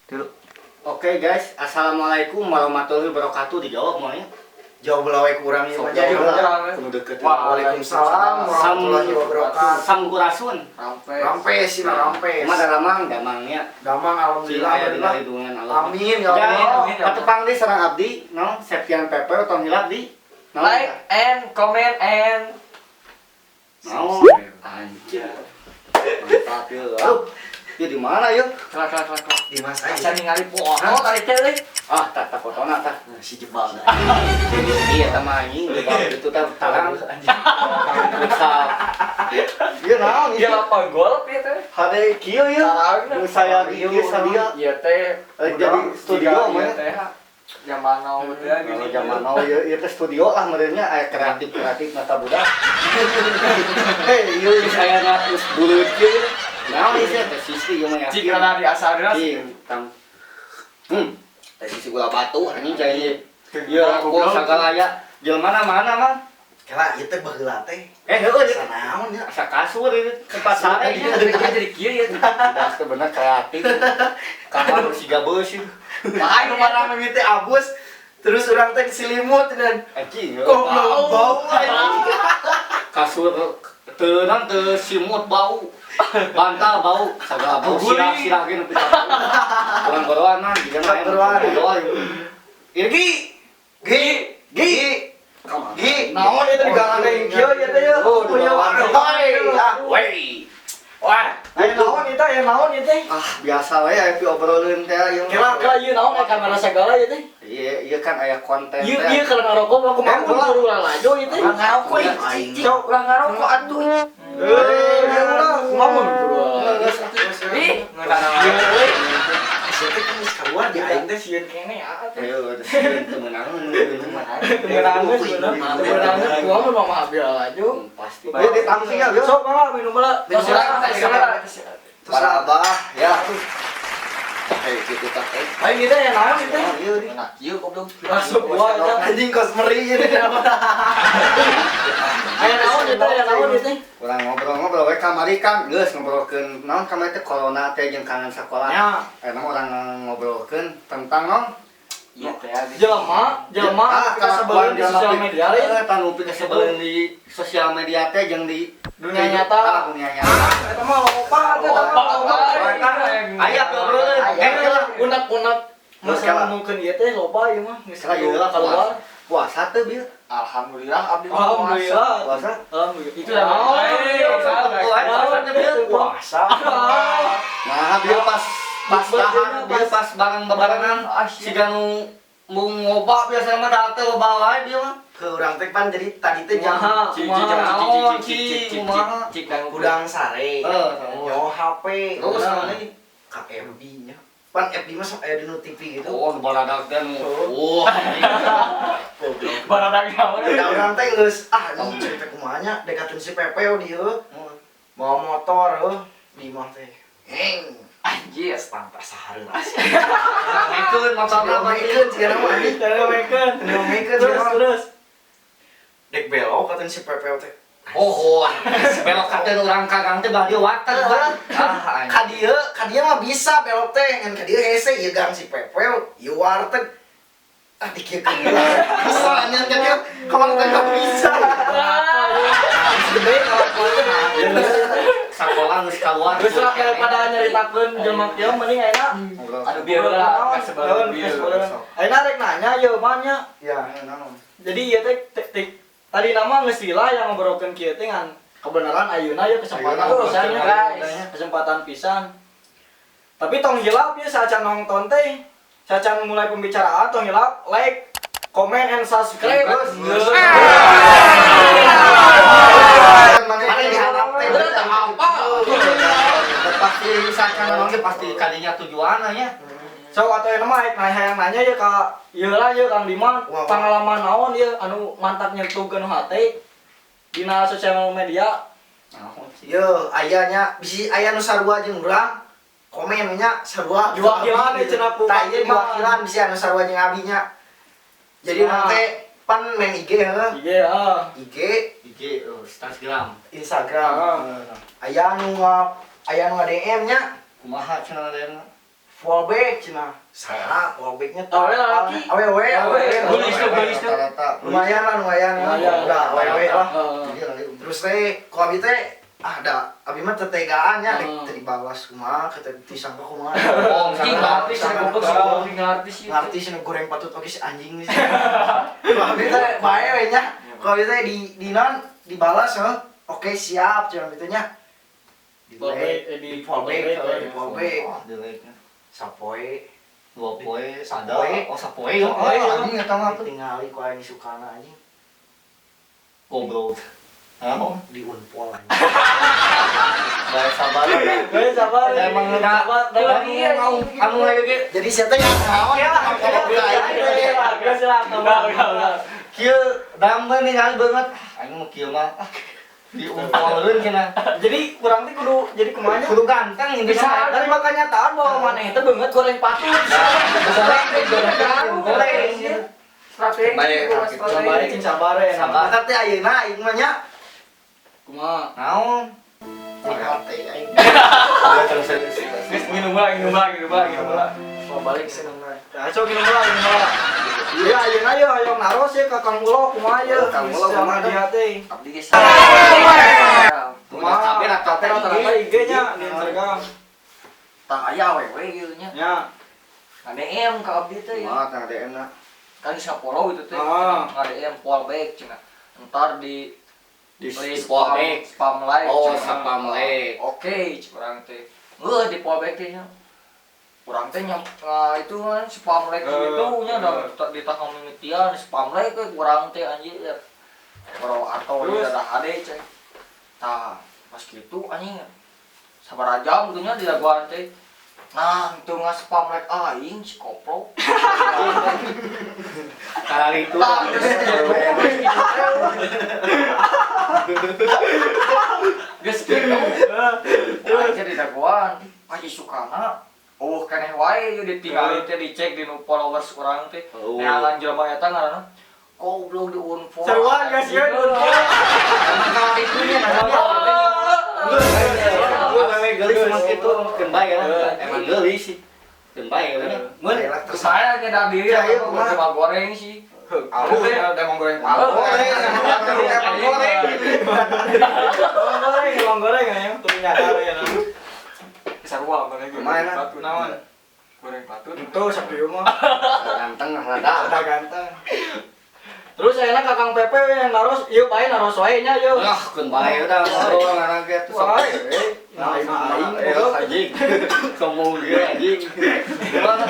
Dulu. Oke guys, assalamualaikum warahmatullahi wabarakatuh. Dijawab mau ya? Jauh belawai kurang ya. Jadi kudu deket. Waalaikumsalam warahmatullahi wabarakatuh. Sampurasun. Rampes sih lah rampes. Emang damangnya. Damang alhamdulillah. Aya dina lindungan Allah. Amin ya Allah. Katepang deui sareng abdi, no, Septian Pepe tong hilap di. Like and comment and Mau anjir. Mantap ya. Aduh, dia di mana ya? kelak Di Mas bisa Aing. ningali poho tadi teh euy. Ah, tak fotona tah. Si jebal dah. Iya tama anjing, itu teh tarang anjing. Bisa. Ieu naon Dia ieu? apa gol ieu teh? Hade kieu ya. Nu saya di kieu sadia. Ieu teh Jadi studio ieu mah. teh. Zaman now teh Kalau zaman now ieu teh studio lah merenya aya kreatif mata budak. Hei, ieu saya na geus buleut kieu. Naon ieu teh sisi ieu mah ya. Jika di asalna Tang. Teh sisi gula batu anjing cai. Ieu aku sagalaya. Jelema mana mah? Kela ieu teh baheula teh. Heueuh Sanaon ya? asa kasur ieu tempat sare ieu. jadi kieu ieu teh. Das teh bener kreatif. Kamar siga beus ieu. Aing kemana mimiti abus. Terus orang teh selimut dan Anjing. kok belum bau anjing. Kasur teunang teu simut bau. Bantal bau, sagala bau sirah ge nepi ka. Urang goroanan jeung lain. Goroan. Irgi, Gi. Naon ieu teh digalang yang kieu ieu teh ya. Oh, Punya warna. wey. Wah, Aya naon ieu teh? Ah, biasa we aya obrolkeun teh ieu. kira ieu naon kamera segala ieu teh. Ieu kan aya konten Ieu teh. kalau ngarokok mah kumaha buru lajo ieu teh. Ngarokok ieu. Cok urang ngarokok atuh. Ya ulah, Kumaha buru. Ih, Siapa kan geus kaluar di aing teh sieun kene atuh. Ayo, temenangan. Kemenangan sebenarnya kumaha mah mah abdi lajo. Pasti. Ieu ditangsi ya, Sok mah minum heula. Para abah ya. Hei, gitu tah. Aing kita yang naon itu? Ieu di. Enak ieu goblok. Masuk gua eta. anjing kosmeri ieu teh. Aya naon itu? Urang ngobrol-ngobrol we kamari kan geus ngobrolkeun naon kamari teh corona teh jeung kangen sakola. Ya. Emang orang ngobrolkeun tentang naon? Iya teh. Jelema kita sebelum di sosial media lain. Tanu pikeun sebelum di sosial media teh jeung di Dunia nyata. Dunia nyata. Eta mah loba teh. Aya ngobrolkeun. Unek-unek masalah mungkin ieu teh loba ieu mah. Geus keluar. Puasa teh bieu. Alhamdulillah abdi Puasa. Alhamdulillah. Itu puasa. Nah, bieu pas tahan, bieu pas bareng-barengan siga nu ngoba biasa mah da teh loba wae bieu mah. Ke urang teh pan jadi tadi teh jam udang sare. Nyawa HP. Terus namanya KFB nya. Pan FB mah sok aya di TV gitu. oh baradag teh nu. Oh. Baradag naon? Da urang teh geus anjing cerita kumaha nya dekateun si Pepeo dieu. Bawa motor di mah teh. Heng. Anjir, Pantas sahareun. Mekeun motorna mah Mekeun cenah mah anjing. Mekeun Terus. Dek belok kateun si Pepeo teh. Oh, belok ka teh urang kagang teh badi water bang. Kadieu mah bisa belok teh ngan kadieu hese ieu gang si Pepeo, ieu warteg. Dikieun bisa anjeun kadieu kamar teh enggak bisa. Gede Sakola geus kaluar. Geus lah daripada nyaritakeun jelema kieu mending ayeuna adu bieu lah kasebeuleun bieu. Ayeuna rek nanya ieu mah nya. Ya, Jadi ieu teh tadi nama geus lila yang ngobrolkeun kieu teh ngan kebenaran ayeuna ieu kesempatan pisan ya guys. Kesempatan pisan. Tapi tong hilap ieu sacan nonton teh. Sacan mulai pembicaraan tong hilap like, comment and subscribe. Mana diharap teh apa? Pasti misalkan orang ge pasti kadinya tujuanna nya. So atau yang mah hayang nanya ya ka ieu lah ieu Kang Diman pengalaman naon ieu anu mantap nyentuhkeun hate dina sosial media. Yo, ayahnya bisi ayah nu sarua jeung urang. Komen nya sarua Diwakilan ieu cenah ku. Tah ieu diwakilan bisi anu sarua jeung abinya. Jadi nanti pan main IG heuh. IG Instagram. Aya nu DM nya Kumaha cenah lain? fallback cenah. Saha fallbacknya Awe laki. Awe. Gulis tuh. Rata-rata. Lumayan lah. Lumayan. Udah awe lah. Heeh. Terus teh ku abi teh ada abi mah tetegaan nya dek dibalas kumaha kita disangka kumaha. Artis yang goblok sih artis itu. Ngarti sih goreng patut oke si anjing nih. Ku abi teh bae we nya. Ku abi teh di non dibalas heuh. Oke siap cenah kitu nya. Di fallback. Sapoe. Sapoe. Sapoe. Oh sapoe. Anjing eta mah tingali ku aing sukana anjing. Goblok. Naon? Di unpol anjing. Bae sabar. Gue sabar. Emang sabar. Anu lagi ge. Jadi saya teh naon ya? Kieu dambe ningali banget. Aing mah kieu mah diumpolkeun cenah. Jadi kurang teh kudu jadi kumaha nya? Kudu ganteng intinya. Bisa dari mah kenyataan bahwa maneh teh beungeut goreng patut. Strategi. Sabare cing sabare. Sabar. Maka teh ayeuna aing mah nya Kumaha? Naon? hati aing. Minum lah. Oh balik seneng lah. Ya coba minum lah. Ya ayeuna ye hayang naros ye ka Kang Ulo kumaha ye? Kang Ulo kumaha di hati. Abdi geus. Kumaha? Tapi Rata-rata IG-nya di Instagram. Tang aya awewe gitu nya. Ya. DM ka abdi teh. Mah tang DM na. Kan geus follow itu teh. Ah. Nge-DM fallback cenah. Entar di Di fallback spam like. Oh, cenah. spam like. Oke, kurang teh. Di fallback teh nya. Kurang teh nya itu kan spam like gitu nya da di tah community-an spam like kurang teh anjir ya. Bro atau Terus? ada hade cek. Tah, pas gitu anjing. Sabar aja gitu nya di laguan teh. Nah, itu spam like aing si koplo. Kali itu. Tah, geus gitu. Aja di laguan, aja sukana. Oh, keneh wae ieu ditinggalin teh dicek di nu followers urang teh. Oh. Neangan jelema eta ngaranna goblok di unfollow. Seruan guys ya. Emang itu nya Gue namanya gelis emang gitu, kembali kan? Emang gelis sih, kembali kan? mun saya nyadar diri aku cuma goreng sih. Aku teh emang goreng patut. Emang goreng ya, tuh nyadar ya. Sarua mana gitu. Kemana? Patut Naon? goreng patut. Itu sapi mah. Ganteng lah rada. Ada ganteng. Terus ayeuna Kakang Pepe yang naros, ieu bae naros wae nya ieu. Ah, kembali udah ngobrol ngarang gitu. Wae. Nah, aing Anjing, sombong dia anjing. Gimana?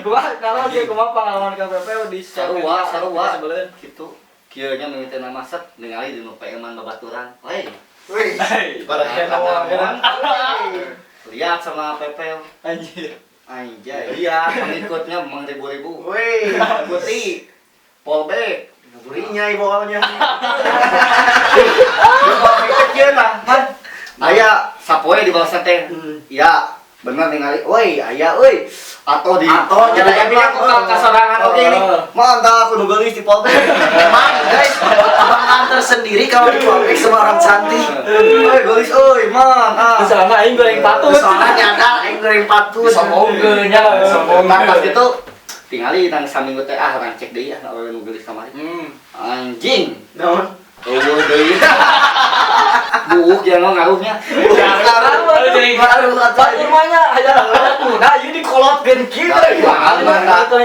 Gua naros ieu kumaha pengalaman Kakang Pepe di Sarua sebelum. gitu. Kieu nya mimiti nama set ningali di nu peeman babaturan. Woi, Wih. Barahan awal kan. lihat sama Pepe. Anjir. Anjay, lihat pengikutnya memang ribu-ribu. Wih. Ikuti fallback. Burinya ibolnya. Kecil lah, kan? Aya sapoe di bawah teh. Ya, bener ningali. Woi, aya euy. Atau di jadi aku kasorangan oke ini. Mantap aku nu geulis di fallback. Emang guys, abang tersendiri kalau di fallback sama orang cantik. Euy, geulis euy, man. Terus ana aing goreng patut. Soalnya nyadar aing goreng patut. Sombong nya. Nah, pas itu tingali nang saminggu teh orang cek deui ah awewe nu geulis kamari. Anjing. Naon? Eueuh deui. Buuk ya ngaruhnya. Baru Rumahnya aja udah ini dikolotkeun kieu.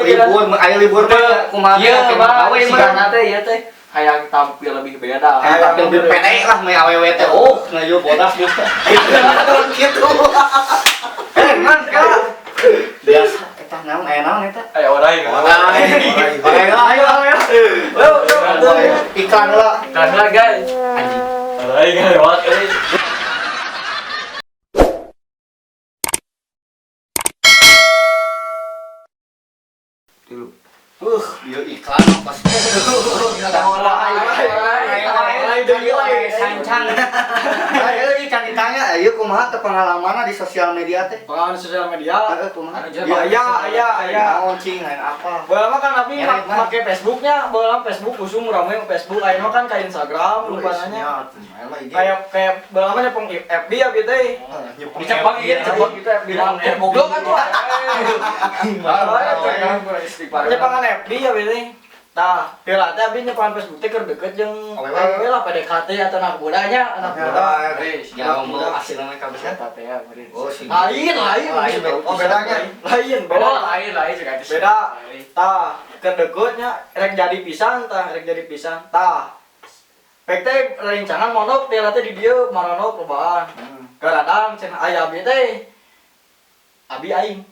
Libur, aya libur mah kumaha Iya, awe si mah. Gana teh ieu teh hayang tampil lebih beda. Tapi lebih pede lah me awewe teh. Oh, ngayu bodas buka. gitu. Man, biasa eta naon aya naon eta? Aya orang. Ayo. Iklan lah. Karena guys, anjing. Aing lewat euy. Ieu iklan pas. Ada orang. Kali deui we sancang. Ayo can ditanya, ayo kumaha teu pengalamanna di sosial media teh? pengalaman sosial media. Kumaha? Aya. Naon cing lain apa? Baheula mah kan abi Nyeret mah. make Facebooknya, baheula Facebook usum rame Facebook, ayeuna kan ka Instagram lupa nanya. Kayak baheula mah nyepeng FB ya gitu teh. Dicepak ieu dicepak gitu FB mah. Goblok kan tuh. Nyepangan FB ya gitu. Nah, heula teh abi nyepangan Facebook teh keur deket jeung awewe lah PDKT atau anak mudanya, anak muda. Jangan mau asilna ka bisa. Teh ya beureun. Oh, sih. Lain. Oh, bedanya. Lain, Oh, beda. lain juga Beda. Tah, kedekutnya rek jadi pisan tah, rek jadi pisan. Tah. Pek teh rencangan monok teh teh di dieu maronok lobaan. Kadang cenah aya abi teh. Abi aing.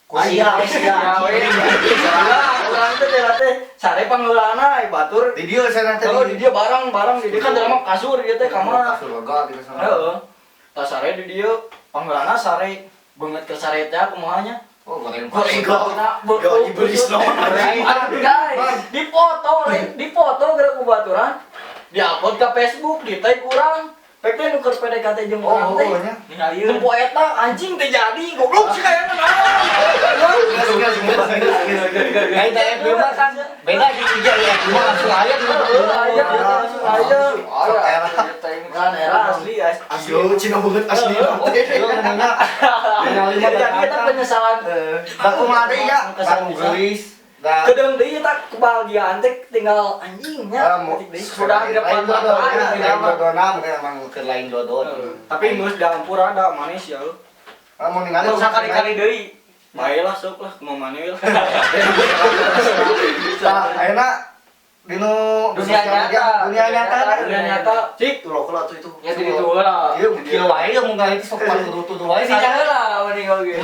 Aya, urang teh teh sare pangeulana batur. Di dieu sana teh. Oh, di dieu barang-barang di dieu kan dalam kasur ieu teh kamar. Kasur lega di sana. Heeh. Tah sare di dieu pangeulana sare beungeut ke sare teh kumahanya. Oh, goreng. Yo iblis naon guys. Dipoto geura ku baturan. Di-upload ke Facebook, di tag urang. Pek teh nuker PDKT jeung urang teh. Ningalieu. Tempo eta anjing teh jadi goblok sih kayaknya Kayak teh mah kan beda di tiga ya. Cuma langsung aya kan era asli Yo, Cina banget asli. jadi eta penyesalan Aku mah deui ya, baru gelis. Da kedeng deui eta kebahagiaan teh tinggal anjingnya Sudah di depan mata lain dodona memang keur lain dodon. tapi geus dampur ada manis ya Mau ningali Usah kali-kali deui. bae lah sok lah kumaha maneh lah Tah, ayeuna dinu Dunia nyata. dunia nyata dunia nyata cik Tuh lo tuh itu. Ya di ditu lah. Ieu kieu wae mun ngali sok patuduh-tuduh wae Si jangan lah mending kalau gitu.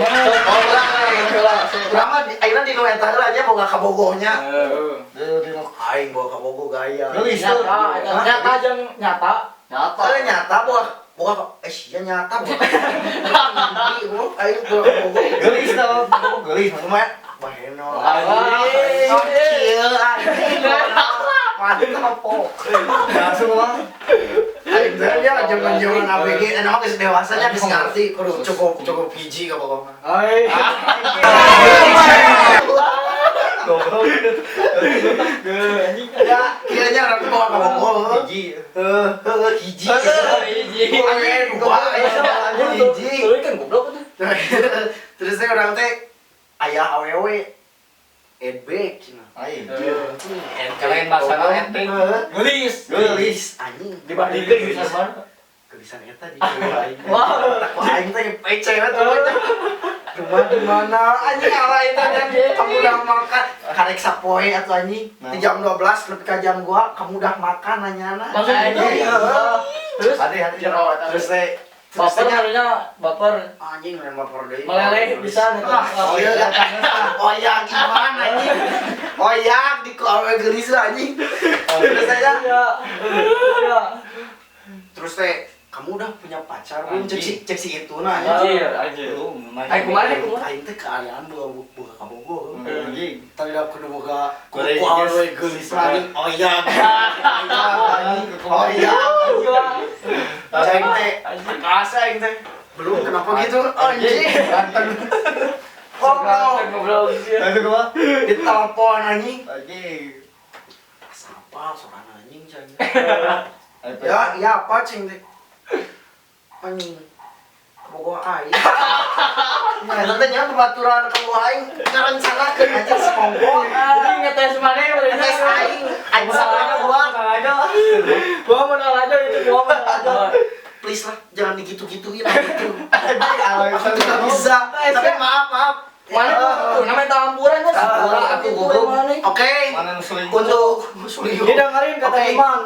Urang mah ayeuna di nu eta heula aja boga kabogohnya. dinu Aing boga kabogo gaya. Gelis tuh. nyata jeung nyata Nyata nyata boga sia nyata boga. Aing boga kabogo. gelis tuh. Gelis Cuma baheno. Kieu Mantap po. langsung mah. Aing teh ya zaman-zaman ABG enak geus dewasanya geus ngarti kudu cukup hiji ka pokokna. ai Goblok. anjing Ya, kiranya orang bawa kabogo. Hiji. Hiji. Hiji. Aing dua hiji. Tuluy kan goblok tuh Terus teh orang teh aya awewe edbek cenah. Aing. Kalian masalah enteng. gelis Gelis. Anjing dibandingkeun gelis mana gelisan eta di aing. wah Aing teh pece we tuh. Cuma di mana anjing ala eta dan kamu udah makan karek sapoe atuh anjing. Di jam 12 lebih ka jam gua kamu udah makan nanyana. langsung aja terus Hati-hati. Terus teh baper harusnya baper anjing lain baper deui. meleleh bisa nih Oh iya, oyak gimana anjing? Oyak di kowe gelis anjing. Terus saya ya terus teh kamu udah punya pacar belum cek si itu nah Anjir. Ayo kumaha kumaha? aing teh keadaan buka kabogo Anjing. tadi dah kudu boga Goreng kual geus. we geulis anjing oyak ceng teh asa aing teh belum kenapa gitu anjing goblok Ngobrol sih. Langsung mah. ditelepon anjing Anjing. apa soran anjing ceng ya iya apa ceng teh anjing kabogo aing Eta teh nya pembaturan kabogo aing ngarencanakeun anjing sekongkol jadi ngetes mana tes aing aing sabaraha gua gua menal aja itu gua menal aja please lah jangan digitu-gituin gitu aku tidak bisa tapi maaf mana tuh namanya tampuran kan aku gugup oke Mana nu selingkuh? untuk Sulio didengerin kata Oke. Iman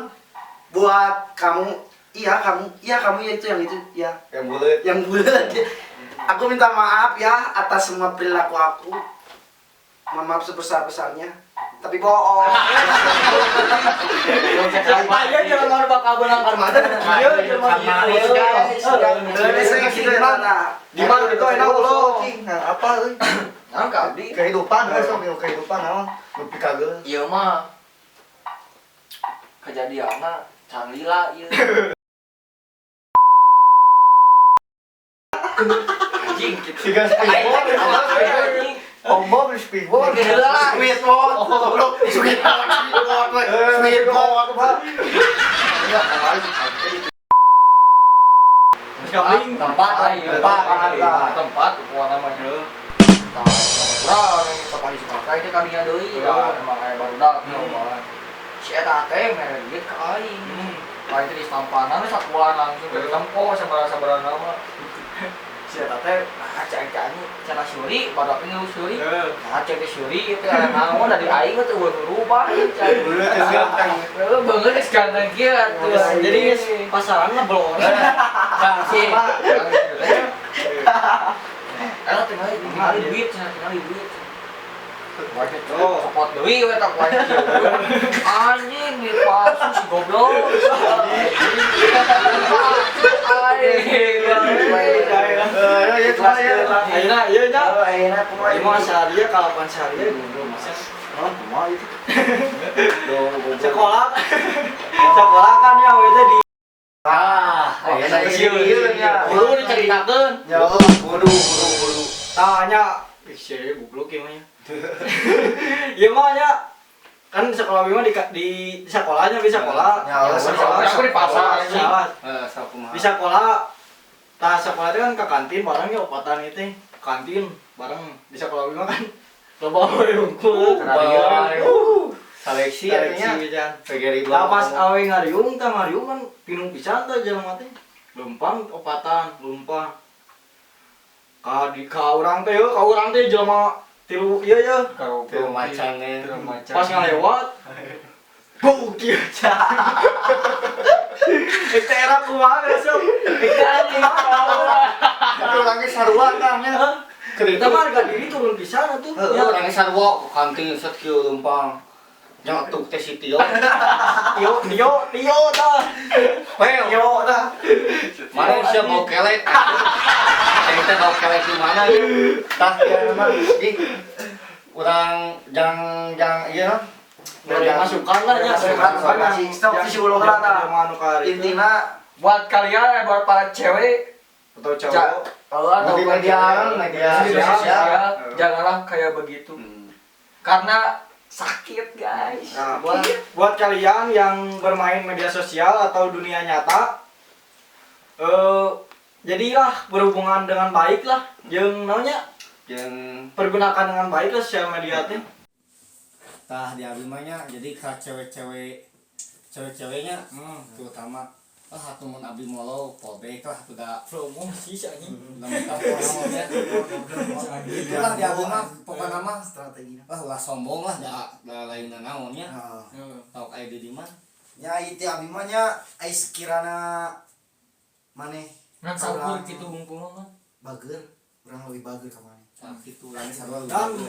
buat kamu kamu ya itu ya Yang bulet. yang bulat aku minta maaf ya atas semua perilaku aku mohon maaf sebesar-besarnya tapi bohong aja jangan mau bakal benang armada dia cuma gitu guys di mana itu enak ulo Nah, apa euy? Naon ka abdi? Kehidupan sok kehidupan naon? Nu pikageun. Ieu mah kejadianna can lila ieu. Anjing gitu. Siga speedboat. Anjing. Ombo beli speedboat. Speedboat. Goblok, speedboat we. Speedboat mah. Ya, kemarin Kambing. Tempat tempat kuat namanya. Urang tempat dipakai teh kadinya deui da emang aya barudak nyoba. Si eta teh mere duit ka aing. Aing teh distampanan sakuan langsung ke tempo sabaraha nama. Si eta teh acak-acak cara syuri badak ini syuri. Acak teh syuri teh aya naon dari aing teh ulah berubah. Beungeut geus ganteng kieu atuh. Jadi pasaran lah belum. Si. Tinggal duit, tinggal duit. Wajib copot deui we tak wajib. Anjing di palsu si goblok. Ayeuna ieu nya. Ayeuna kumaha Ieu mah saharia kalapan saharia goblok bisa. Oh, kumaha itu? Sekolah. Sekolah kan ya we teh di ayeuna ieu nya. Kudu diceritakeun. Ya, kudu. tanya ih goblok ieu mah nya. Ieu mah nya kan sekolah ieu mah di sekolahnya bisa sekolah. Ya, sekolah aku di pasar. Sakumaha. Di sekolah tah sekolah itu kan ke kantin bareng ya opatan itu kantin bareng di sekolah ieu mah kan loba we unggul. Seleksi artinya Jan. pegeri Lah pas awe ngariung kan pinung pisan teh jelema teh. Lempang opatan, lumpah. Ka urang teh jelema tilu ieu ye. Tilu macan ge. Pas ngalewat. Buk kieu ca. Eta era kumaha besok. Eta Urang ge sarua tah nya. Kita mah harga diri turun pisan atuh. Urang ge sarua kanting set kieu lempang. Nyotuk teh si Tio. Tio tah. Tio tah. Mana sia bau kelek. Kita bau kelek di mana ya? Tah ya mah di urang jang ieu mah. Dari masukan lah ya. Masih stok di sebelah mana? Intina Buat kalian buat para cewek atau cowok atau media sosial janganlah kayak begitu. Karena sakit guys. Nah, buat kalian yang bermain media sosial atau dunia nyata, jadilah berhubungan dengan baik lah, yang namanya, yang pergunakan dengan baik lah sosial media teh. tah di abimanya jadi ka ceweknya terutama hatu mun abdi molo pobek lah udah Promosi sih anjing. udah minta promonya itulah di abimah pokoknya mah strategi. ulah sombong lah da lain naonnya tau kayak di mana Ya itu abimanya ais kirana maneh Ngan saukur kitu bungkung mah. bager, urang leuwih bager ka maneh. tah kitu lain sarua Dan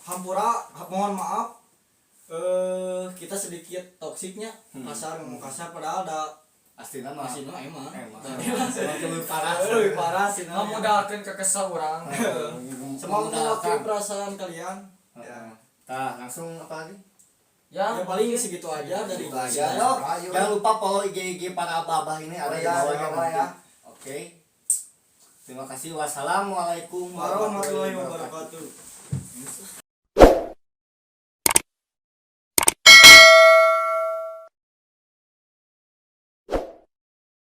hampura mohon maaf, kita sedikit toksiknya, ngomong kasar padahal ada aslinya mah aslinya emang. lebih parah Lebih parah sih. Ngamudahkeun ke kesel urang. Semoga mewakili perasaan kalian. tah langsung apa lagi Ya paling segitu aja dari ya jangan lupa follow IG para abah ini ada di bawahnya ya. oke terima kasih wassalamualaikum warahmatullahi wabarakatuh.